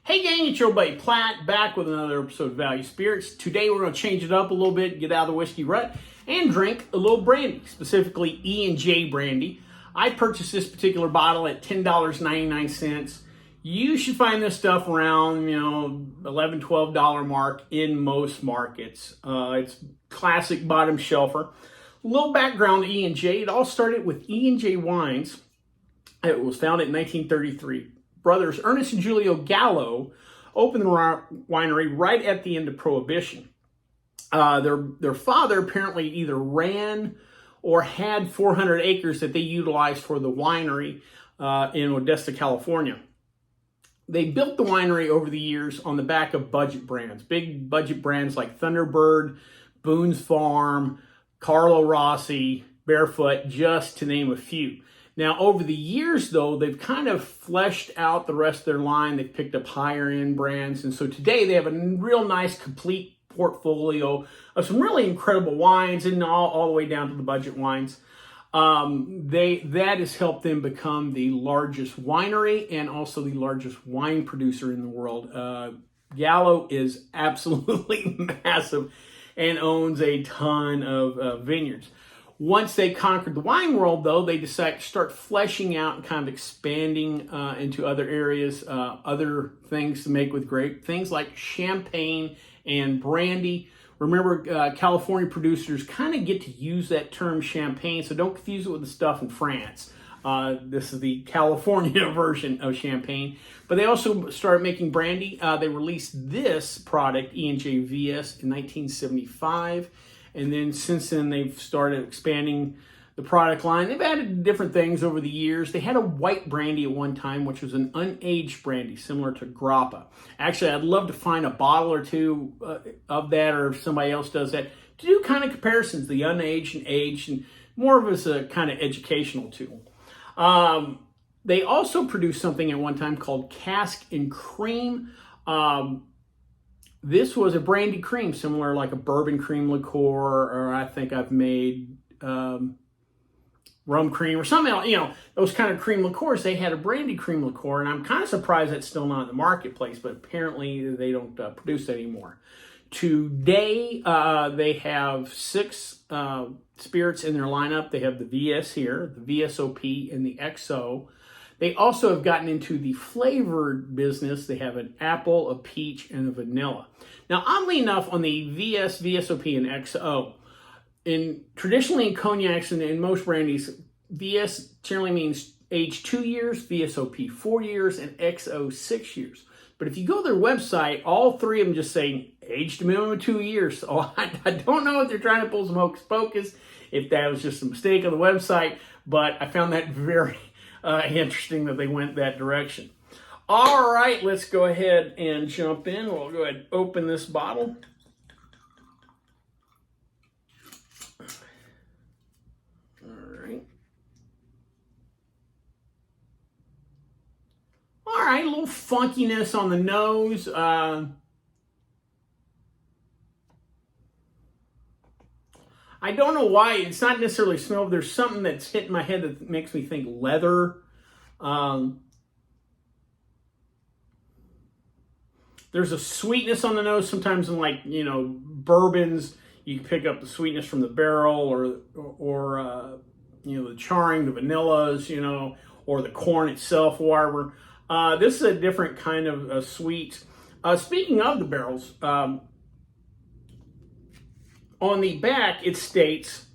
Hey gang, it's your buddy Platt, back with another episode of Value Spirits. Today we're going to change it up a little bit, get out of the whiskey rut, and drink a little brandy, specifically E&J Brandy. I purchased this particular bottle at $10.99. You should find this stuff around, $11, $12 mark in most markets. It's classic bottom shelfer. A little background to E&J. It all started with E&J Wines. It was founded in 1933. Brothers Ernest and Julio Gallo opened the winery right at the end of Prohibition. Their father apparently either ran or had 400 acres that they utilized for the winery in Odessa, California. They built the winery over the years on the back of budget brands, big budget brands like Thunderbird, Boone's Farm, Carlo Rossi, Barefoot, just to name a few. Now, over the years, though, they've kind of fleshed out the rest of their line. They've picked up higher-end brands. And so today they have a real nice, complete portfolio of some really incredible wines and all the way down to the budget wines. That has helped them become the largest winery and also the largest wine producer in the world. Gallo is absolutely massive and owns a ton of vineyards. Once they conquered the wine world, though, they decided to start fleshing out and kind of expanding into other areas, other things to make with grape, things like champagne and brandy. Remember, California producers kind of get to use that term champagne, so don't confuse it with the stuff in France. This is the California version of champagne. But they also started making brandy. They released this product, E&J VS, in 1975. And then since then, they've started expanding the product line. They've added different things over the years. They had a white brandy at one time, which was an unaged brandy, similar to Grappa. Actually, I'd love to find a bottle or two of that, or if somebody else does that, to do kind of comparisons, the unaged and aged, and more of as a kind of educational tool. They also produced something at one time called Cask and Cream. This was a brandy cream, similar like a bourbon cream liqueur, or I think I've made rum cream or something else. Those kind of cream liqueurs, they had a brandy cream liqueur, and I'm kind of surprised that's still not in the marketplace, but apparently they don't produce that anymore. Today, they have 6 spirits in their lineup. They have the VS here, the VSOP, and the XO. They also have gotten into the flavored business. They have an apple, a peach, and a vanilla. Now, oddly enough, on the VS, VSOP, and XO, traditionally in cognacs and in most brandies, VS generally means age 2 years, VSOP 4 years, and XO 6 years. But if you go to their website, all 3 of them just say aged a minimum of 2 years. So I don't know if they're trying to pull some hocus pocus, if that was just a mistake on the website, but I found that very interesting that they went that direction. All right, let's go ahead and jump in. We'll go ahead and open this bottle. All right, a little funkiness on the nose. I don't know why. It's not necessarily smell, but there's something that's hitting my head that makes me think leather. There's a sweetness on the nose. Sometimes in bourbons, you can pick up the sweetness from the barrel or the charring, the vanillas, or the corn itself, whatever. This is a different kind of sweet. Speaking of the barrels, on the back, it states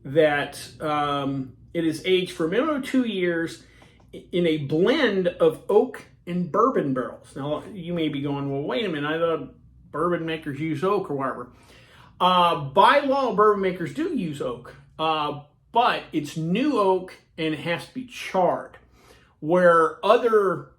that it is aged for a minimum of 2 years in a blend of oak and bourbon barrels. Now, you may be going, well, wait a minute, I thought bourbon makers use oak or whatever. By law, bourbon makers do use oak, but it's new oak and it has to be charred, where other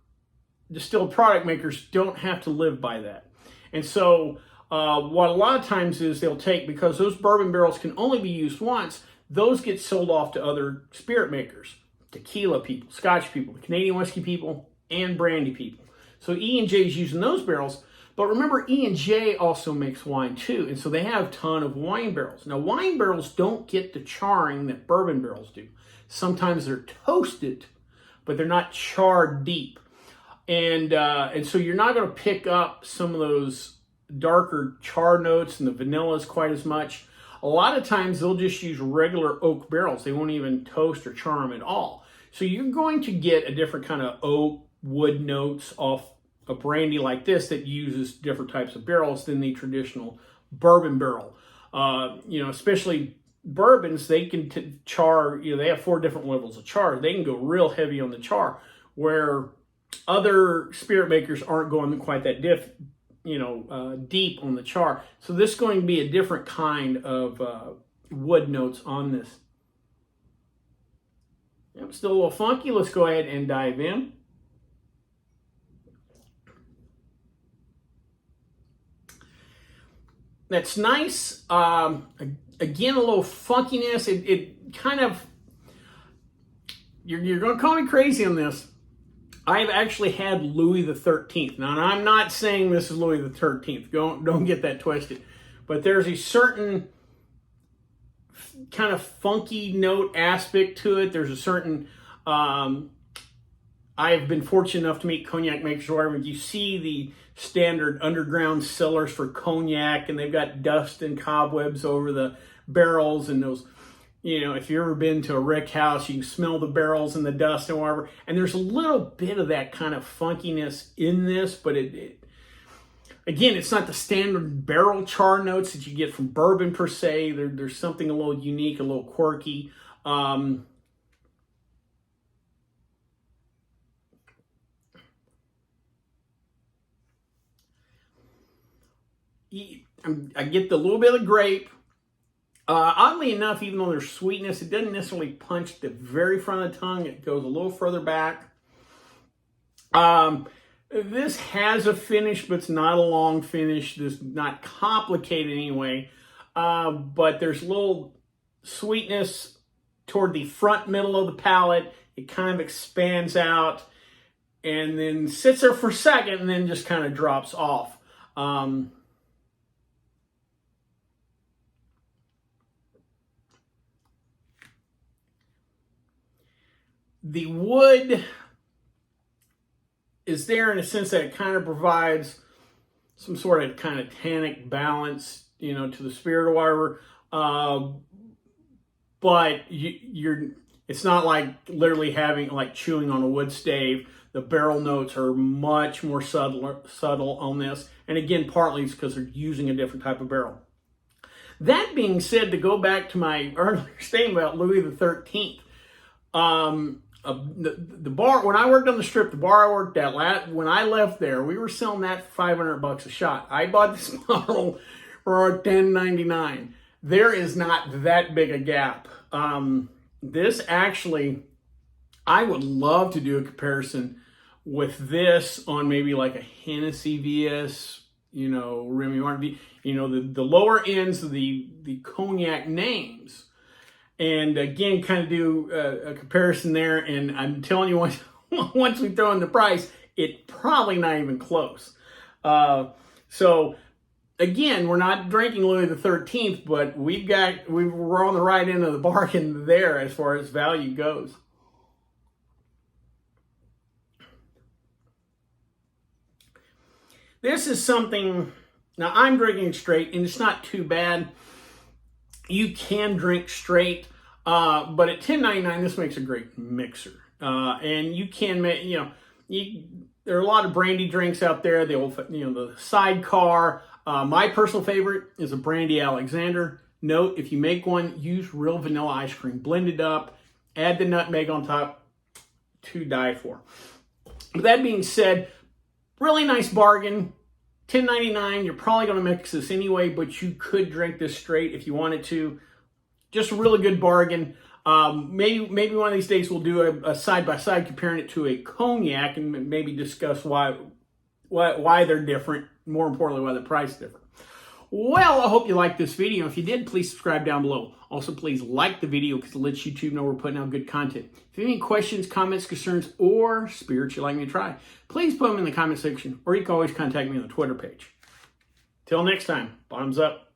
distilled product makers don't have to live by that. And so what a lot of times is they'll take, because those bourbon barrels can only be used once, those get sold off to other spirit makers, tequila people, Scotch people, Canadian whiskey people, and brandy people. So E&J is using those barrels, but remember E&J also makes wine too, and so they have a ton of wine barrels. Now, wine barrels don't get the charring that bourbon barrels do. Sometimes they're toasted, but they're not charred deep. And so you're not going to pick up some of those darker char notes and the vanillas quite as much. A lot of times they'll just use regular oak barrels. They won't even toast or char them at all. So you're going to get a different kind of oak wood notes off a brandy like this that uses different types of barrels than the traditional bourbon barrel. Especially bourbons, they can char, they have 4 different levels of char. They can go real heavy on the char, where other spirit makers aren't going quite that deep on the char. So this is going to be a different kind of wood notes on this. Yep, still a little funky. Let's go ahead and dive in. That's nice. Again, a little funkiness. It kind of, you're going to call me crazy on this. I've actually had Louis the 13th. Now, I'm not saying this is Louis the 13th. Don't get that twisted. But there's a certain kind of funky note aspect to it. There's a certain, I've been fortunate enough to meet cognac makers where you see the standard underground cellars for cognac, and they've got dust and cobwebs over the barrels, and those, if you've ever been to a rick house, you can smell the barrels and the dust and whatever. And there's a little bit of that kind of funkiness in this, but again, it's not the standard barrel char notes that you get from bourbon per se. There's something a little unique, a little quirky. I get the little bit of grape. Oddly enough, even though there's sweetness, it doesn't necessarily punch the very front of the tongue. It goes a little further back. This has a finish, but it's not a long finish. This is not complicated anyway. But there's a little sweetness toward the front middle of the palate. It kind of expands out and then sits there for a second and then just kind of drops off. The wood is there in a sense that it kind of provides some sort of kind of tannic balance, to the spirit or whatever. But it's not like literally having like chewing on a wood stave. The barrel notes are much more subtle on this. And again, partly it's because they're using a different type of barrel. That being said, to go back to my earlier statement about Louis the 13th, the bar, when I worked on the Strip, the bar I worked at, when I left there, we were selling that for $500 a shot. I bought this bottle for $10.99. There is not that big a gap. This actually, I would love to do a comparison with this on maybe like a Hennessy VS, Remy Martin, the lower ends of the cognac names. And again, kind of do a comparison there. And I'm telling you, once we throw in the price, it's probably not even close. So again, we're not drinking Louis the 13th, but we're on the right end of the bargain there as far as value goes. This is something, now I'm drinking straight, and it's not too bad. You can drink straight, but at $10.99, this makes a great mixer. And you can make, there are a lot of brandy drinks out there. The sidecar. My personal favorite is a Brandy Alexander. Note, if you make one, use real vanilla ice cream, blend it up, add the nutmeg on top, to die for. With that being said, really nice bargain. $10.99, you're probably going to mix this anyway, but you could drink this straight if you wanted to. Just a really good bargain. Maybe one of these days we'll do a side-by-side comparing it to a cognac and maybe discuss why they're different. More importantly, why the price is different. Well, I hope you liked this video. If you did, please subscribe down below. Also, please like the video because it lets YouTube know we're putting out good content. If you have any questions, comments, concerns, or spirits you'd like me to try, please put them in the comment section, or you can always contact me on the Twitter page. Till next time, bottoms up.